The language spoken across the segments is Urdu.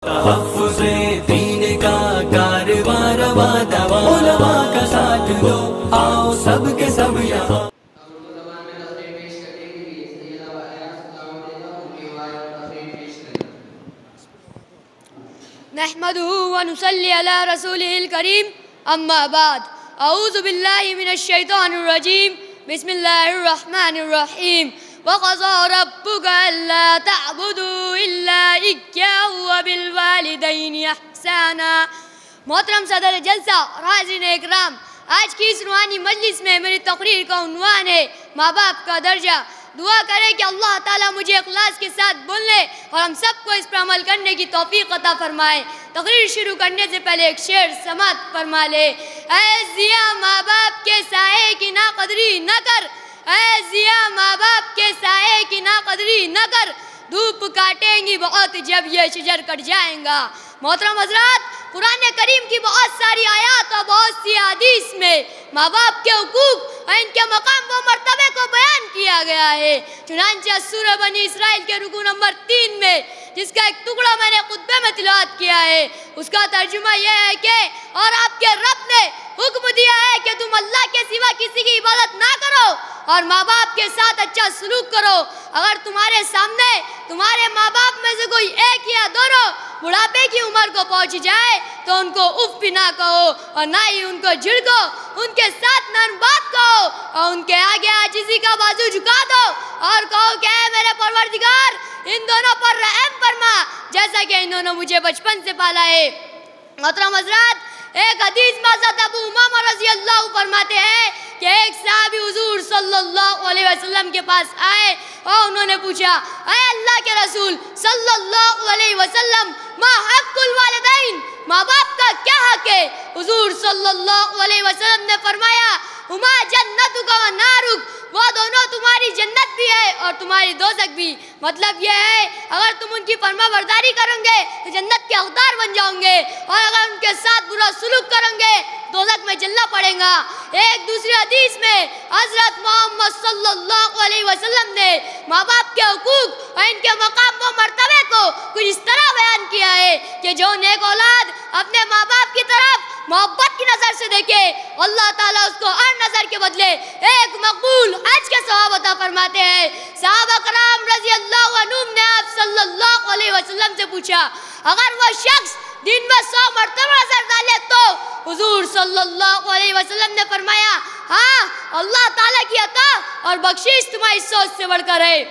تحفظ دین کا کارواں رواں دواں، علماء کا ساتھ دو، آؤ سب کے سب یہاں۔ نحمده ونصلي على رسوله الكريم اما بعد اعوذ بالله من الشيطان الرجيم بسم الله الرحمن الرحيم وقضى ربك الا تعبدوا الا اياه وبالوالدين احسانا۔ محترم صدر جلسہ اور حاضرین اکرام، آج کی اس روحانی مجلس میں میری تقریر کا عنوان ہے ماں باپ کا درجہ۔ دعا کریں کہ اللہ تعالیٰ مجھے اخلاص کے ساتھ بولنے اور ہم سب کو اس پر عمل کرنے کی توفیق عطا فرمائے۔ تقریر شروع کرنے سے پہلے ایک شعر سماعت فرما لے۔ اے ضیا ماں باپ کے سائے کی ناقدری نہ کر، اے ضیا ماں باپ کے سائے کی ناقدری نہ کر، دھوپ کاٹیں گی بہت جب یہ شجر کٹ جائیں گا۔ محترم حضرات، قرآن کریم کی بہت ساری آیات اور بہت سی حدیث میں ماں باپ کے حقوق اور ان کے مقام و مرتبے کو بیان کیا گیا ہے۔ چنانچہ سورہ بنی اسرائیل کے رکوع نمبر 3 میں، جس کا ایک ٹکڑا میں نے خطبے میں تلاوت کیا ہے، اس کا ترجمہ یہ ہے کہ اور آپ کے رب نے حکم دیا ہے کہ تم اللہ کے سوا کسی کی عبادت نہ کرو اور ماں باپ کے ساتھ اچھا سلوک کرو۔ اگر تمہارے سامنے تمہارے ماں باپ میں سے کوئی ایک یا دونوں بڑھاپے کی عمر کو پہنچ جائے تو ان کو اف بھی نہ کہو اور نہ ہی ان کو جھڑکو، ان کے ساتھ نرم بات کہو اور ان کے آگے عاجزی کا بازو جھکا دو اور کہو کہ اے میرے پروردگار، ان دونوں پر رحم فرما جیسا کہ انہوں نے مجھے بچپن سے پالا ہے۔ محترم حضرات، ایک حدیث میں حضرت ابو امامہ رضی اللہ فرماتے ہیں کہ ایک صحابی حضور صلی اللہ علیہ وسلم کے پاس آئے اور انہوں نے پوچھا، اے اللہ کے رسول صلی اللہ علیہ وسلم، ما حق الوالدین، ماں باپ کا کیا حق ہے؟ حضور صلی اللہ علیہ وسلم نے فرمایا، ہما جنتک و نارک، وہ دونوں تمہاری جنت بھی ہے اور تمہاری دوزخ بھی۔ مطلب یہ ہے اگر تم ان کی فرما برداری کرو گے تو جنت کے حقدار بن جاؤ گے، اور اگر ان کے ساتھ برا سلوک کرو گے دوزخ میں جلنا پڑے گا۔ ایک دوسری حدیث میں حضرت محمد صلی اللہ علیہ وسلم نے ماں باپ کے حقوق اور ان کے مقام و مرتبے کو کچھ اس طرح بیان کیا ہے کہ جو نیک اولاد اپنے ماں باپ کی طرف محبت کی نظر سے دیکھے، اللہ تعالیٰ اس کو ہر نظر کے بدلے ایک مقبول حج کے ثواب عطا فرماتے ہیں۔ صحابہ کرام رضی اللہ عنہم نے آپ صلی اللہ علیہ وسلم سے پوچھا، اگر وہ شخص دن میں 100 مرتبہ نظر ڈالے تو؟ حضور صلی اللہ علیہ وسلم نے فرمایا، ہاں، اللہ تعالیٰ کی عطا اور بخشش تمہاری سوچ سے بڑھ کر ہے۔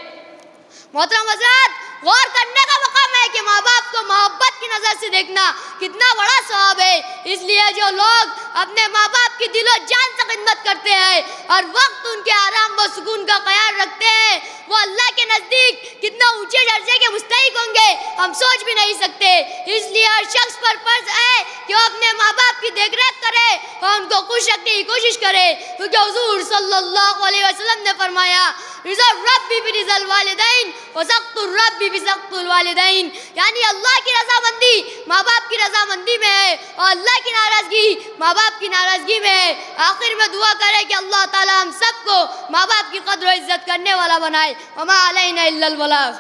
محترم حضرات، غور کرنے کا مقام ہے کہ ماں باپ کو محبت کی نظر سے دیکھنا کتنا بڑا ثواب ہے۔ اس لیے جو لوگ اپنے ماں باپ کی دل و جان سے خدمت کرتے ہیں اور وقت ان کے آرام و سکون کا خیال رکھتے ہیں، وہ اللہ کے نزدیک کتنا اونچے درجے کے مستحق ہوں گے ہم سوچ بھی نہیں سکتے۔ اس لیے ہر شخص پر فرض ہے کہ وہ اپنے ماں باپ کی دیکھ ریکھ کرے اور ان کو خوش رکھنے کی کوشش کرے، کیونکہ حضور صلی اللہ علیہ وسلم نے فرمایا، رضا الرب برضا الوالدین وسخط الرب بسخط الوالدین، یعنی اللہ کی رضامندی ماں باپ کی رضامندی میں ہے اور اللہ کی ناراضگی ماں باپ کی ناراضگی میں ہے۔ آخر میں دعا کرے کہ اللہ تعالیٰ ہم سب کو ماں باپ کی قدر و عزت کرنے والا بنائے۔ وما علینا الا البلاغ۔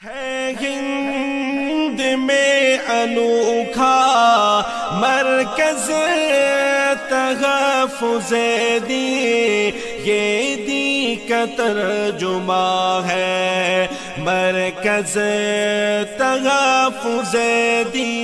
ہے ہند میں انوکھا مرکز تحفظ دین، یہ دین کا ترجمہ ہے مرکز تحفظ دین۔